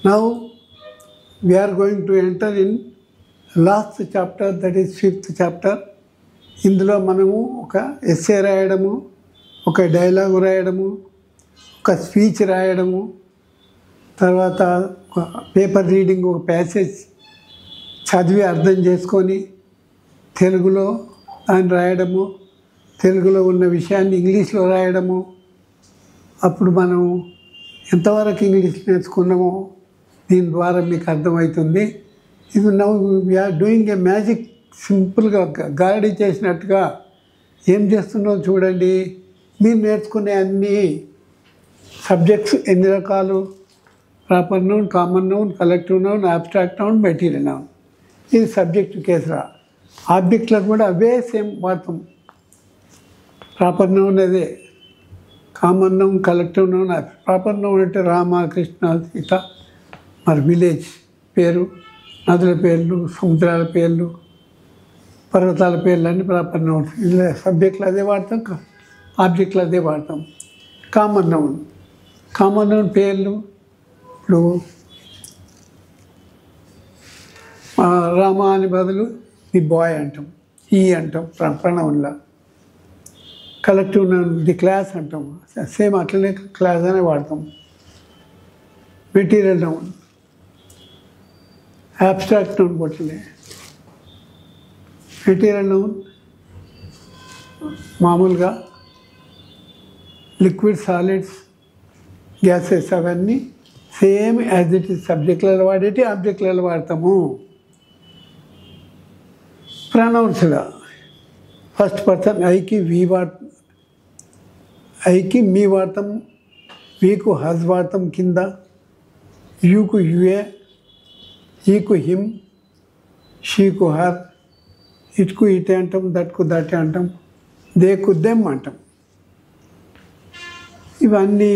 Now we are going to enter in last chapter, that is 5th chapter. ఇందులో మనము ఒక essay రాయడము, ఒక డైలాగ్ రాయడము, ఒక స్పీచ్ రాయడము, తర్వాత పేపర్ రీడింగ్, ఒక ప్యాసేజ్ చదివి అర్థం చేసుకొని తెలుగులో దాన్ని రాయడము, తెలుగులో ఉన్న విషయాన్ని ఇంగ్లీష్లో రాయడము. అప్పుడు మనం ఎంతవరకు ఇంగ్లీష్ నేర్చుకున్నామో దీని ద్వారా మీకు అర్థమవుతుంది. ఇది now we're doing a magic. సింపుల్గా గారడీ చేసినట్టుగా ఏం చేస్తున్నావు చూడండి. మీరు నేర్చుకునే అన్ని సబ్జెక్ట్స్ ఎన్ని రకాలు: proper noun, common noun, collective noun, abstract noun, material noun. ఇది సబ్జెక్ట్ కేసురా. ఆబ్జెక్ట్లకు కూడా అవే సేమ్ వాడతాం. ప్రాపర్ నౌన్ అదే, common noun, collective noun. Proper noun అంటే రామ, కృష్ణ, సీత, మరి విలేజ్ పేరు, నదుల పేర్లు, సముద్రాల పేర్లు, పర్వతాల పేర్లు అన్నీ ప్రాపర్ నౌన్. ఇలా సబ్జెక్టులు అదే వాడతాం, ఆబ్జెక్టులు అదే వాడతాం. కామన్ నౌన్ పేర్లు. ఇప్పుడు రామ అని బదులు ది బాయ్ అంటాం, ఈ అంటాం ప్రణవంలా. కలెక్టివ్ నౌన్ ది క్లాస్ అంటాం, సేమ్ అట్లనే క్లాస్ అనే వాడతాం. మెటీరియల్ నౌన్, అబ్స్ట్రాక్ట్ నౌన్ కొట్టలే. మెటీరియల్ నౌన్ మామూలుగా లిక్విడ్, సాలిడ్స్, గ్యాసెస్ అవన్నీ సేమ్ యాజ్ ఇట్ ఈస్ సబ్జెక్టులలో వాడేటి ఆబ్జెక్టులలో వాడతాము. ప్రొనౌన్స్గా ఫస్ట్ పర్సన్ ఐకి మీ వాడతాం, వీకు హజ్ వాడతాం కింద, యూకు యుఏ, ఈకు హిమ్, షీకు హర్, ఇటుకు ఇటే అంటాం, దట్కు దట్టే అంటాం, దేకు దెమ్ అంటాం. ఇవన్నీ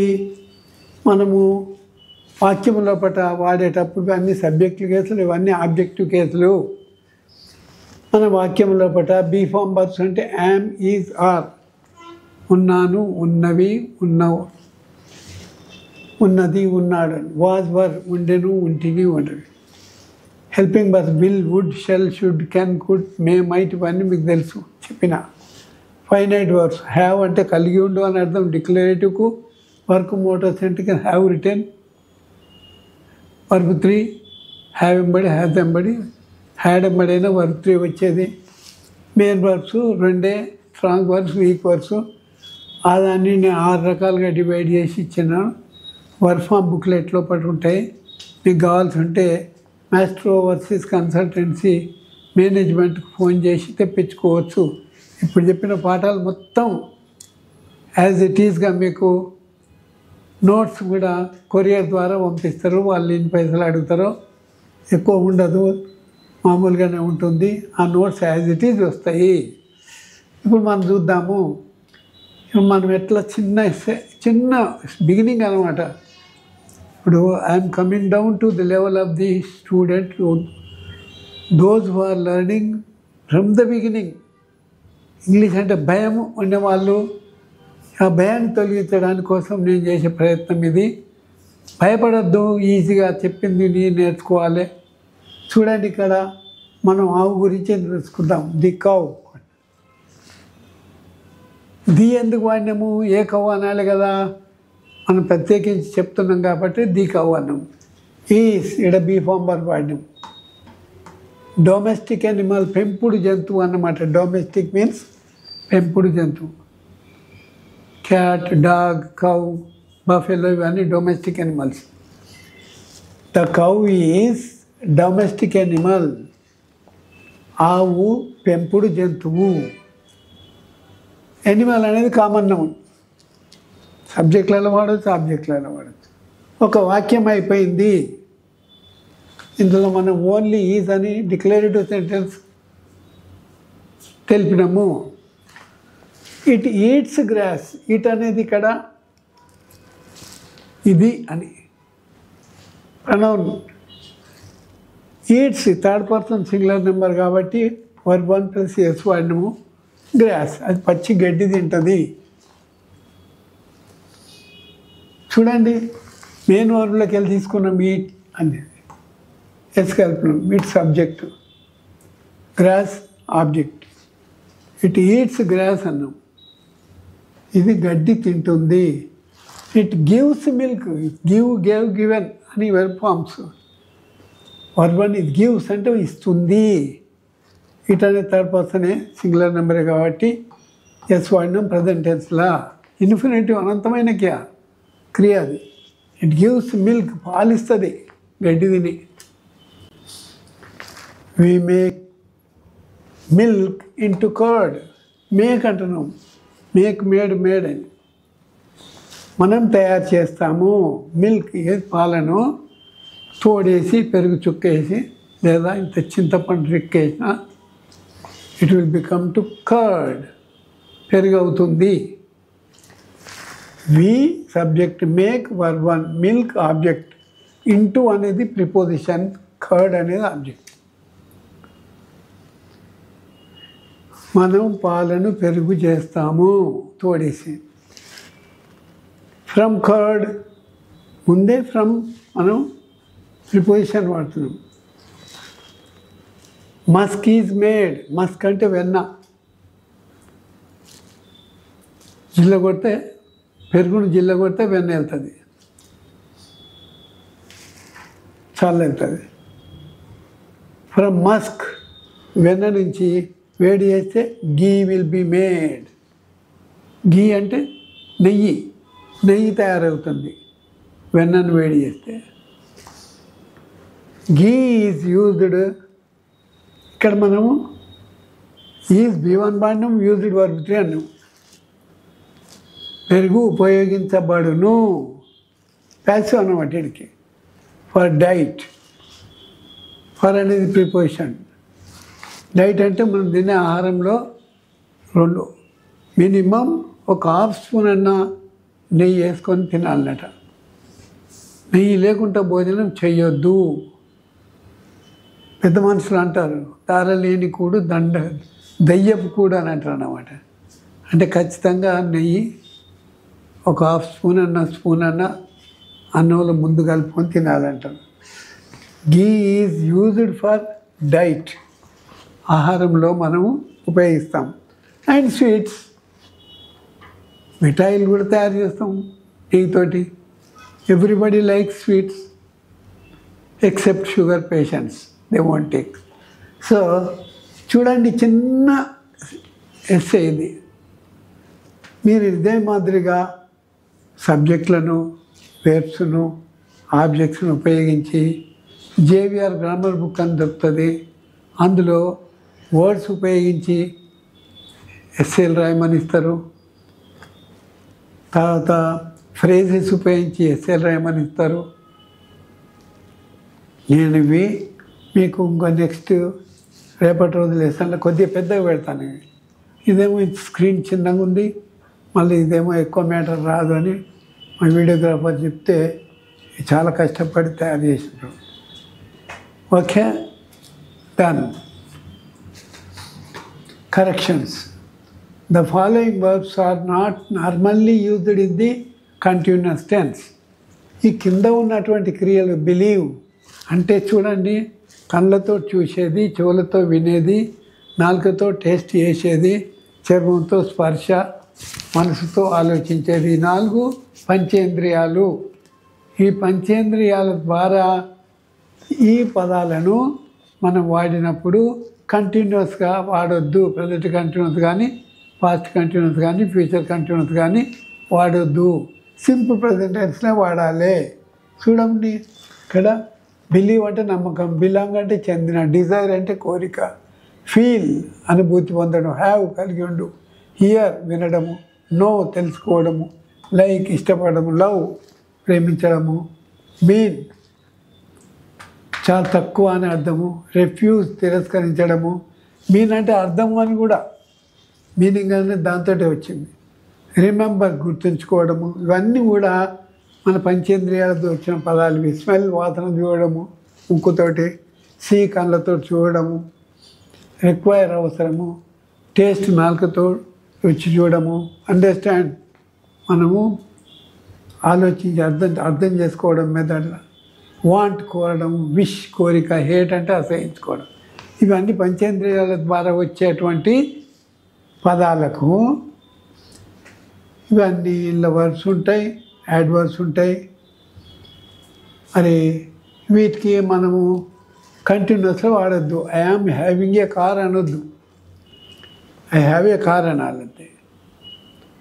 మనము వాక్యం లోపల వాడేటప్పుడు ఇవన్నీ సబ్జెక్టివ్ కేసులు, ఇవన్నీ ఆబ్జెక్టివ్ కేసులు. మన వాక్యం లోపల బీ ఫామ్ వర్బ్స్ అంటే యామ్, ఈజ్, ఆర్. ఉన్నాను, ఉన్నవి, ఉన్నావు, ఉన్నది, ఉన్నాడు. వాజ్, వర్, ఉండెను, ఉంటిని, ఉండవి. Helping verbs will, would, shall, should, can, could, may, might, ఇవన్నీ మీకు తెలుసు చెప్పిన. ఫైనైట్ వర్బ్స్ హ్యావ్ అంటే కలిగి ఉండు అని అర్థం. డిక్లరేటివ్కు వర్క్ మోటార్ సెంటర్కి హ్యావ్ రిటర్న్. వర్బ్ 3 హ్యావ్ ఎంబడి, హ్యావ్ ఎంబడి, హ్యాడ్ ఎంబడైనా వర్బ్ 3 వచ్చేది. Main verbs 2, strong verbs, week verbs. దాన్ని నేను 6 రకాలుగా డివైడ్ చేసి ఇచ్చినాను. వర్క్ ఫామ్ బుక్లెట్లో పట్టు ఉంటాయి. మీకు కావాల్సి ఉంటే మాస్ట్రో ఓవర్సీస్ కన్సల్టెన్సీ మేనేజ్మెంట్కి ఫోన్ చేసి తెప్పించుకోవచ్చు. ఇప్పుడు చెప్పిన పాఠాలు మొత్తం యాజ్ ఇట్ ఈస్గా మీకు నోట్స్ కూడా కొరియర్ ద్వారా పంపిస్తారు. వాళ్ళు ఎన్ని పైసలు అడుగుతారో ఎక్కువ ఉండదు, మామూలుగానే ఉంటుంది. ఆ నోట్స్ యాజ్ ఇట్ ఈజ్ వస్తాయి. ఇప్పుడు మనం చూద్దాము. మనం ఎట్లా చిన్న బిగినింగ్ అనమాట. ఇప్పుడు I'm coming down to the level of the student, those who are learning from the beginning. English అంటే భయం ఉండేవాళ్ళు, ఆ భయాన్ని తొలగించడానికి కోసం నేను చేసే ప్రయత్నం ఇది. భయపడద్దు, ఈజీగా చెప్పింది నేర్చుకోవాలి. చూడండి, ఇక్కడ మనం ఆవు గురించి తెలుసుకుందాం. The cow. ది ఎందుకు వాడినాము? ఏ కౌ అనాలి కదా, మనం ప్రత్యేకించి చెప్తున్నాం కాబట్టి ది కౌ అన్నాం. ఈస్ ఇక్కడ బీ ఫామ్ వర్బ్ వాడినాం. డొమెస్టిక్ యానిమల్, పెంపుడు జంతువు అన్నమాట. డొమెస్టిక్ మీన్స్ పెంపుడు జంతువు. క్యాట్, డాగ్, కౌ, బఫెలో ఇవన్నీ domestic animals. The cow is domestic animal. ఆవు పెంపుడు జంతువు. యానిమల్ అనేది కామన్ నౌన్. సబ్జెక్టులలో వాడచ్చు, ఆబ్జెక్టులలో వాడచ్చు. ఒక వాక్యం అయిపోయింది. ఇందులో మనం ఓన్లీ ఈజ్ అని డిక్లరేటివ్ సెంటెన్స్ తెలిపినాము. It eats grass. ఇట్ అనేది ఇక్కడ ఇది అని pronoun. Eats third person singular number కాబట్టి వర్బ్ 1 ప్లస్ ఎస్ వాడినాము. గ్రాస్ అది పచ్చి గడ్డి తింటుంది. చూడండి, మెయిన్ వర్బ్లోకి వెళ్ళి తీసుకున్నాం. ఈట్ అనేది. ఎస్కల్పనం it subject, grass object. It eats grass అన్నాం. ఇది గడ్డి తింటుంది. It gives milk. Give, gave, given అని వెర్బ్ ఫార్మ్స్. వర్బ్ వన్ ఇది గివ్స్ అంటే ఇస్తుంది. ఇట్ అనే థర్డ్ పర్సనే సింగులర్ నెంబరే కాబట్టి ఎస్ వాడినాం ప్రజెంట్ టెన్స్లా. ఇన్ఫినిటివ్ అనంతమైన క్రియ అది. ఇట్ గివ్స్ మిల్క్, పాలిస్తుంది గడ్డి తిని. We make milk into curd. Make అంటున్నాం, మేక్, మేడ్ అని. మనం తయారు చేస్తాము మిల్క్, పాలను తోడేసి పెరుగు చుక్కేసి లేదా ఇంత చింతపండు రిక్కేసిన it will become to curd, పెరుగు అవుతుంది. We subject, make verb one, milk object, into అనేది ప్రిపోజిషన్, కర్డ్ అనేది ఆబ్జెక్ట్. మనం పాలను పెరుగు చేస్తాము తోడేసి. ఫ్రమ్ కర్డ్ ముందే ఫ్రమ్ మనం ప్రిపోజిషన్ వాడుతున్నాం. Musk is made. మస్క్ అంటే వెన్న. జిల్ల కొడితే పెరుగును జిల్ల కొడితే వెన్న వెళ్తుంది, చల్ల వెళ్తుంది. ఫ్రమ్ మస్క్ వెన్న నుంచి వేడి చేస్తే గీ విల్ బి మేడ్. గీ అంటే నెయ్యి, నెయ్యి తయారవుతుంది వెన్నను వేడి చేస్తే. గీ ఈజ్ యూజ్డ్. ఇక్కడ మనము ఈజ్ B1 వాడినాం, యూజ్డ్ వర్బ్ 3 అన్నాం. పెరుగు ఉపయోగించబడును, ప్యాసివ్ అన్నమాట వీడికి. ఫర్ డైట్, ఫర్ అనేది ప్రిపోజిషన్. డైట్ అంటే మనం తినే ఆహారంలో మినిమం ఒక హాఫ్ స్పూన్ అన్న నెయ్యి వేసుకొని తినాలన్నట. నెయ్యి లేకుండా భోజనం చెయ్యొద్దు. పెద్ద మనుషులు అంటారు తారలేని కూడు దయ్యపు కూడు అని అంటారు అన్నమాట. అంటే ఖచ్చితంగా నెయ్యి ఒక హాఫ్ స్పూన్ అన్న అన్నంలో ముందు కలుపుకొని తినాలంటారు. Ghee is used for diet, ఆహారంలో మనము ఉపయోగిస్తాం. అండ్ స్వీట్స్, మిఠాయిలు కూడా తయారు చేస్తాం నెయ్యితోటి. Everybody likes sweets except sugar patients, they won't take. So చూడండి, చిన్న ఎస్సే ఇది. మీరు ఇదే మాదిరిగా సబ్జెక్టులను, వెర్బ్స్ను, ఆబ్జెక్ట్స్ను ఉపయోగించి జేవిఆర్ గ్రామర్ బుక్ అని దొరుకుతుంది. అందులో వర్డ్స్ ఉపయోగించి ఎస్సేలు రాయమని ఇస్తారు. తర్వాత ఫ్రేజెస్ ఉపయోగించి ఎస్సేలు రాయమని ఇస్తారు. నేను ఇవి మీకు ఇంకో నెక్స్ట్ రేపటి రోజు లెసన్లో కొద్దిగా పెద్దగా పెడతాను. ఇదేమో స్క్రీన్ చిన్నగా ఉంది, మళ్ళీ ఇదేమో ఎక్కువ మ్యాటర్ రాదు అని మా వీడియోగ్రాఫర్ చెప్తే చాలా కష్టపడి తయారు చేసినారు. Okay, done. Corrections. The following verbs are not normally used in the continuous tense. ఈ కింద ఉన్నటువంటి క్రియలు బిలీవ్ అంటే చూడండి, కళ్ళతో చూసేది, చెవులతో వినేది, నాలుకతో టేస్ట్ చేసేది, చర్మంతో స్పర్శ, మనసుతో ఆలోచించేది. 4 పంచేంద్రియాలు. ఈ పంచేంద్రియాల ద్వారా ఈ పదాలను మనం వాడినప్పుడు కంటిన్యూస్గా వాడొద్దు. ప్రజెంట్ కంటిన్యూస్ కానీ, పాస్ట్ కంటిన్యూస్ కానీ, ఫ్యూచర్ కంటిన్యూస్ కానీ వాడొద్దు. సింపుల్ ప్రజెంట్ టెన్స్నే వాడాలి. చూడండి, ఇక్కడ బిలీవ్ అంటే నమ్మకం, బిలాంగ్ అంటే చెందిన, డిజైర్ అంటే కోరిక, ఫీల్ అనుభూతి పొందడం, హ్యావ్ కలిగి ఉండు, హియర్ వినడము, నో తెలుసుకోవడము, లైక్ ఇష్టపడము, లవ్ ప్రేమించడము, మీన్ చాలా తక్కువ అని అర్థము, రెఫ్యూజ్ తిరస్కరించడము. మీన్ అంటే అర్థము అని కూడా మీనింగ్ అనేది దాంతో వచ్చింది. రిమెంబర్ గుర్తుంచుకోవడము. ఇవన్నీ కూడా మన పంచేంద్రియాలతో వచ్చిన పదాలు. స్మెల్ వాసన చూడడము ముక్కుతోటి, సీ కళ్ళతో చూడడము, రిక్వైర్ అవసరము, టేస్ట్ నాలుకతో రుచి చూడడము, అండర్స్టాండ్ మనము ఆలోచించి అర్థం చేసుకోవడం మెథడ్లో. వాంట్ కోరడం, విష్ కోరిక, హేట్ అంటే అసహించుకోవడం. ఇవన్నీ పంచేంద్రియాల ద్వారా వచ్చేటువంటి పదాలకు ఇవన్నీ ఇళ్ళ వర్డ్స్ ఉంటాయి, యాడ్ వర్డ్స్ ఉంటాయి. మరి వీటికి మనము కంటిన్యూస్గా వాడద్దు. I am having a car అనొద్దు, ఐ హ్యావ్ ఏ కార్ అనాలంటే.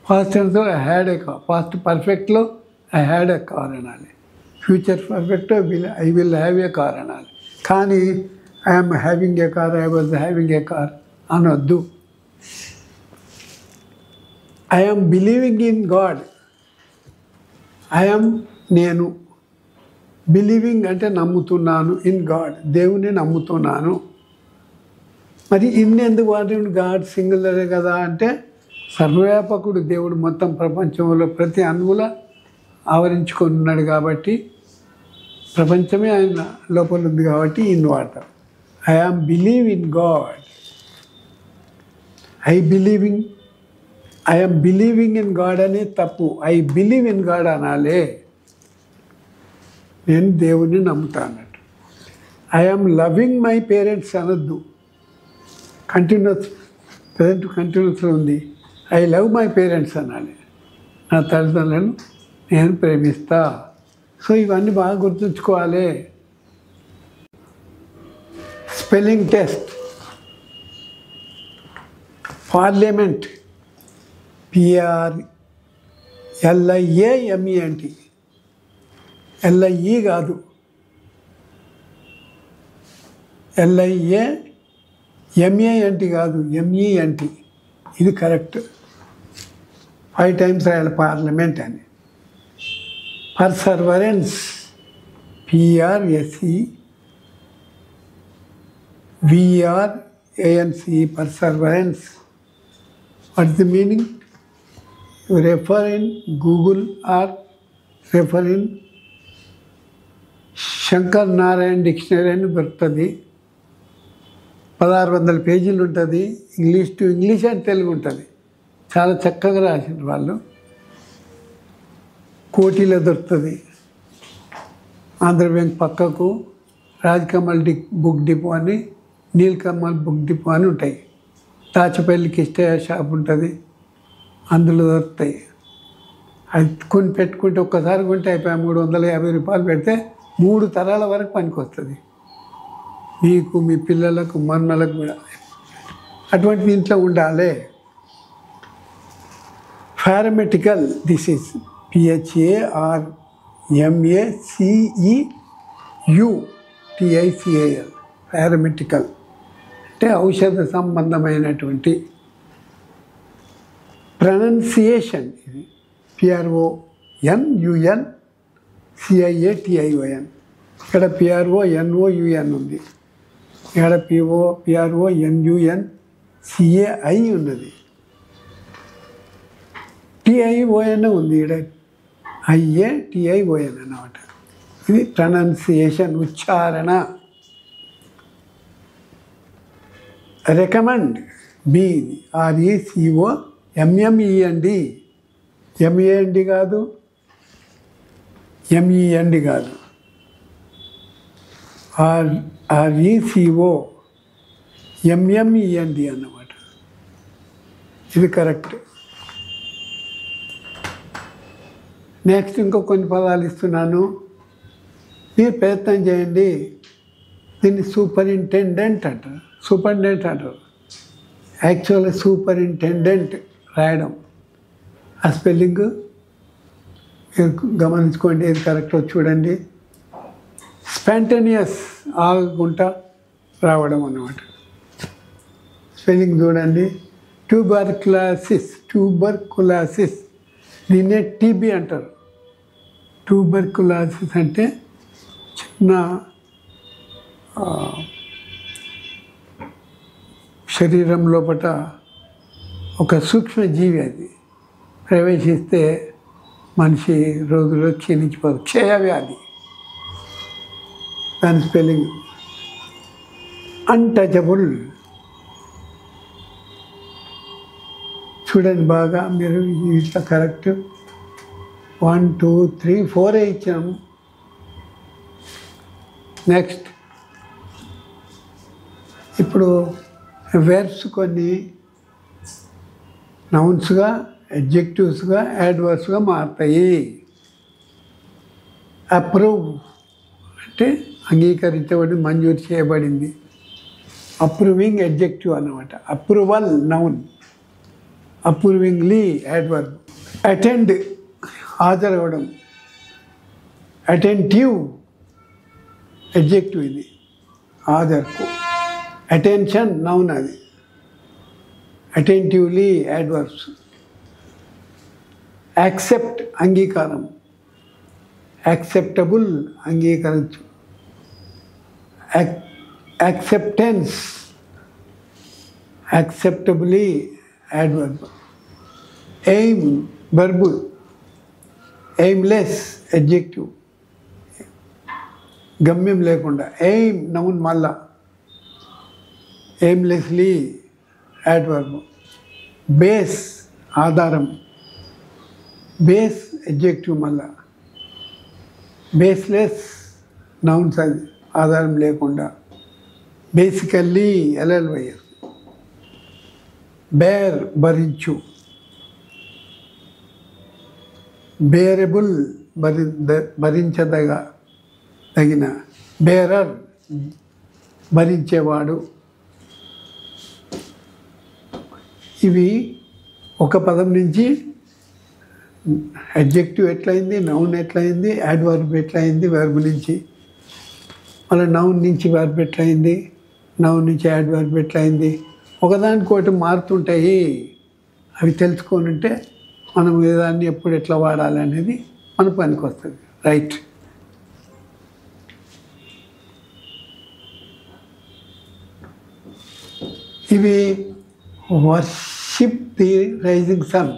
పాస్ట్ టెన్స్లో I had a car, past పర్ఫెక్ట్లో ఐ హ్యాడ్ ఏ కార్ అనాలి, ఫ్యూచర్ పర్ఫెక్ట్లో I will have a car అనాలి. కానీ I am having a car, I was having a car అనొద్దు. I am believing in God, I am నేను, believing అంటే నమ్ముతున్నాను, in God దేవుని నమ్ముతున్నాను. మరి ఇన్నెందుకు వాడిన? గాడ్ సింగులరే కదా అంటే సర్వవ్యాపకుడు దేవుడు, మొత్తం ప్రపంచంలో ప్రతి అణువుల ఆవరించుకొని ఉన్నాడు కాబట్టి, ప్రపంచమే ఆయన లోపల ఉంది కాబట్టి ఇన్ వాడతాం. I am believe in God, I am believing in God అనేది తప్పు. ఐ బిలీవ్ ఇన్ గాడ్ అనాలే, నేను దేవుణ్ణి నమ్ముతా అన్నట్టు. I am loving my parents అనొద్దు, కంటిన్యూస్ ప్రజెంట్ కంటిన్యూస్లో ఉంది. ఐ లవ్ మై పేరెంట్స్ అనాలి, నా తల్లిదండ్రులను నేను ప్రేమిస్తా. సో ఇవన్నీ బాగా గుర్తుంచుకోవాలి. Spelling test. Parliament, PRLIAMENT, LIE కాదు, LIAMENT కాదు, MENT. ఇది కరెక్ట్. 5 times రాయాలి పార్లమెంట్ అని. పర్సర్వరెన్స్, PRSEVERANCE, perseverance. What is the meaning? You refer in Google or refer in Shankar Narayana dictionary అని దొరుకుతుంది. 1600 పేజీలు ఉంటుంది. English to English and Telugu ఉంటుంది. చాలా చక్కగా రాసిన వాళ్ళు. కోటిలో దొరుకుతుంది. ఆంధ్ర బ్యాంక్ పక్కకు రాజకమల్ బుక్ డిపో అని, నీలకమల్ బుక్ డిపో అని ఉంటాయి. దాచపల్లికి ఇష్టే షాప్ ఉంటుంది, అందులో దొరుకుతాయి. అది కొని పెట్టుకుంటే ఒక్కసారి కొంటే అయిపోయి 350 రూపాయలు పెడితే 3 తరాల వరకు పనికి వస్తుంది. మీకు, మీ పిల్లలకు, మన్నలకు కూడా అటువంటి ఇంట్లో ఉండాలి. పారామెటికల్, దిస్ ఈజ్ PHARMACEUTICAL, పారామెటికల్ అంటే ఔషధ సంబంధమైనటువంటి. ప్రొనౌన్సియేషన్, ఇది PRONUNCIATION. ఇక్కడ PRONOUN ఉంది, ఇక్కడ PRONUNCAI ఉన్నది, TION ఉంది, ఇక్కడ IATION అన్నమాట. ఇది ప్రొనౌన్సియేషన్, ఉచ్చారణ. రికమెండ్, RECOMMEND, MEND కాదు, MEND కాదు, RECOMMEND అన్నమాట. ఇది కరెక్ట్. నెక్స్ట్ ఇంకో కొన్ని పదాలు ఇస్తున్నాను, మీరు ప్రయత్నం చేయండి. దీన్ని సూపరింటెండెంట్ అంటారు, సూపరింటెండెంట్ అంటారు. యాక్చువల్గా సూపరింటెండెంట్ రాయడం. ఆ స్పెల్లింగ్ మీరు గమనించుకోండి, ఏది కరెక్టో చూడండి. స్పాంటేనియస్, ఆగకుండా రావడం అన్నమాట. స్పెల్లింగ్ చూడండి. ట్యూబర్కులాసిస్, దీన్నే టీబీ అంటారు. ట్యూబర్కులాసిస్ అంటే చిన్న శరీరం లోపల ఒక సూక్ష్మజీవి, అది ప్రవేశిస్తే మనిషి రోజులో క్షీణించిపోదు. క్షయవ్యాధి, దాని స్పెల్లింగ్. అన్టచబుల్, చూడండి బాగా మీరు, ఇట్లా కరెక్ట్. 1 2 3 4 ఇచ్చాము. నెక్స్ట్ ఇప్పుడు వెర్బ్స్ కొన్ని నౌన్స్గా, అడ్జెక్టివ్స్గా, యాడ్వర్బ్స్గా మారుతాయి. అప్రూవ్ అంటే అంగీకరించబడి, మంజూరు చేయబడింది. అప్రూవింగ్ అడ్జెక్టివ్ అన్నమాట. Approval noun, approvingly adverb. Attend హాజరవడం, అటెంటివ్ అడ్జెక్టివ్ ఇది హాజరుకు. అటెన్షన్ నౌన్ అది. Attentively adverbs. యాక్సెప్ట్ అంగీకారం, యాక్సెప్టబుల్ అంగీకరించు. Acceptance acceptably adverb. Aim verb, aimless adjective గమ్యం లేకుండా. ఎయిమ్ నౌన్ మళ్ళా, ఎయిమ్లెస్లీ యాడ్వర్బ్. బేస్ ఆధారం, బేస్ అడ్జెక్టివ్ మళ్ళా. బేస్లెస్ నౌన్స్ అది ఆధారం లేకుండా. Basically L L Y S. బేర్ భరించు, బేరబుల్ తగిన. బేరర్ భరించేవాడు. ఇవి ఒక పదం నుంచి అడ్జెక్టివ్ ఎట్లయింది, నౌన్ ఎట్లయింది, యాడ్వర్బ్ ఎట్లయింది, వెర్బ్ నుంచి మళ్ళీ నౌన్ నుంచి వెర్బ్ ఎట్లయింది, నౌన్ నుంచి యాడ్వర్బ్ ఎట్లయింది, ఒకదానికోటి మారుతుంటాయి. అవి తెలుసుకొని ఉంటే మనం దాన్ని ఎప్పుడు ఎట్లా వాడాలి అనేది మన పనికి వస్తుంది. రైట్. ఇవి worship the rising sun.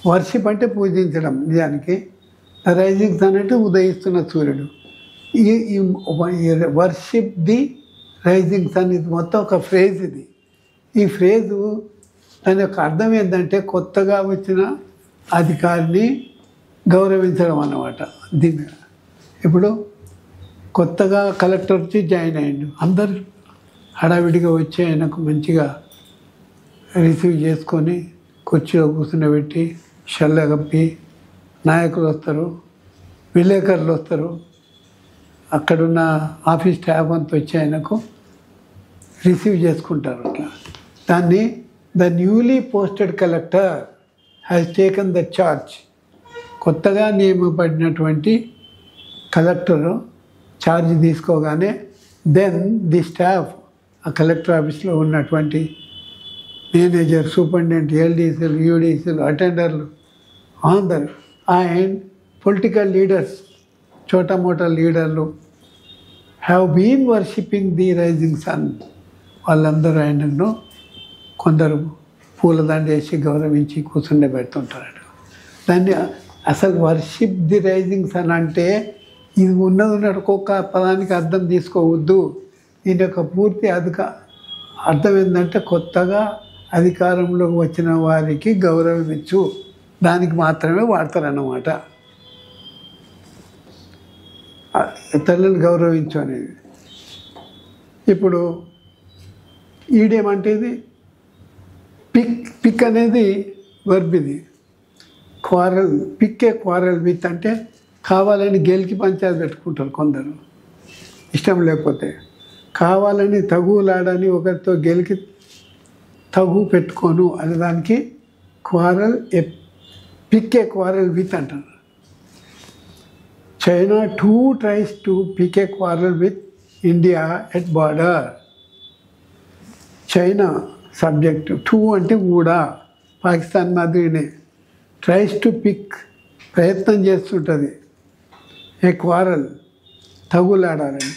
Worship అంటే పూజించడం. నిజానికి రైజింగ్ సన్ అంటే ఉదయిస్తున్న సూర్యుడు. ఈ వర్షిప్ ది రైజింగ్ సన్ ఇది మొత్తం ఒక ఫ్రేజ్. ఇది ఈ ఫ్రేజు దాని యొక్క అర్థం ఏంటంటే కొత్తగా వచ్చిన అధికారిని గౌరవించడం అన్నమాట. దీన్ని ఇప్పుడు కొత్తగా కలెక్టర్ వచ్చి జాయిన్ అయ్యిండు. అందరు హడావిడిగా వచ్చి ఆయనకు మంచిగా రిసీవ్ చేసుకొని కుర్చీలో కూర్చుండబెట్టి షల్ల కప్పి, నాయకులు వస్తారు, విలేకరులు వస్తారు, అక్కడున్న ఆఫీస్ స్టాఫ్ అంతా వచ్చి ఆయనకు రిసీవ్ చేసుకుంటారు. అట్లా దాన్ని the newly posted collector has taken the charge. కొత్తగా నియమపడినటువంటి కలెక్టరు ఛార్జ్ తీసుకోగానే దెన్ ది స్టాఫ్, ఆ కలెక్టర్ ఆఫీస్లో ఉన్నటువంటి మేనేజర్, సూపరింటెండెంట్, ఎల్డీసీలు, యూడీసీలు, అటెండర్లు అందరు అండ్ పొలిటికల్ లీడర్స్, చోటా మోటా లీడర్లు have been worshipping the rising sun. వాళ్ళందరూ ఆయనను కొందరు పూలదండ వేసి గౌరవించి కూర్చుండబెడుతుంటారట. దాన్ని అసలు వర్షిప్ ది రైజింగ్ సన్ అంటే ఇది ఉన్నది ఒక్కొక్క పదానికి అర్థం తీసుకోవద్దు. దీని యొక్క పూర్తి అర్థం ఏంటంటే కొత్తగా అధికారంలోకి వచ్చిన వారికి గౌరవం ఇచ్చు, దానికి మాత్రమే వాడతారన్నమాట. ఇతరులను గౌరవించు అనేది. ఇప్పుడు ఈడేమంటే ఇది పిక్ అనేది వర్బ్. ఇది క్వారల్, పిక్కే క్వారల్ విత్ అంటే కావాలని గెలికి పంచాయతీ పెట్టుకుంటారు కొందరు, ఇష్టం లేకపోతే. కావాలని తగులాడని ఒకరితో గెలికి తగు పెట్టుకోను అనే దానికి క్వారల్, పిక్కే క్వారల్ విత్ అంటారు. China too tries to pick a quarrel with India at border. China subject, too అంటే కూడా, పాకిస్తాన్ మాదిరినే. ట్రైస్ టు పిక్ ప్రయత్నం చేస్తుంటుంది, ఏ క్వారల్ తగులాడాలని,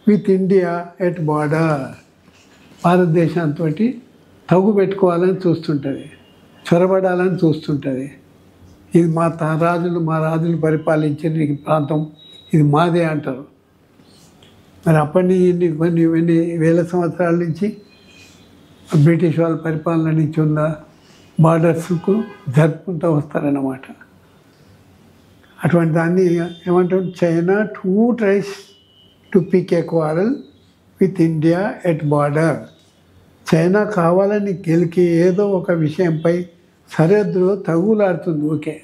విత్ ఇండియా ఎట్ బార్డర్ భారతదేశంతో తగు పెట్టుకోవాలని చూస్తుంటుంది, చొరబడాలని చూస్తుంటుంది. ఇది మా రాజులు పరిపాలించిన ఈ ప్రాంతం, ఇది మాదే అంటారు. మరి అప్పటి కొన్ని వేల సంవత్సరాల నుంచి బ్రిటిష్ వాళ్ళ పరిపాలన నుంచి ఉన్న బార్డర్స్కు జరుపుకుంటూ వస్తారన్నమాట. అటువంటి దాన్ని ఏమంటారు, China too tries to pick a quarrel with India at border. China కావాలని గెలికి ఏదో ఒక విషయంపై సరిహద్దులో తగులాడుతుంది. ఓకే.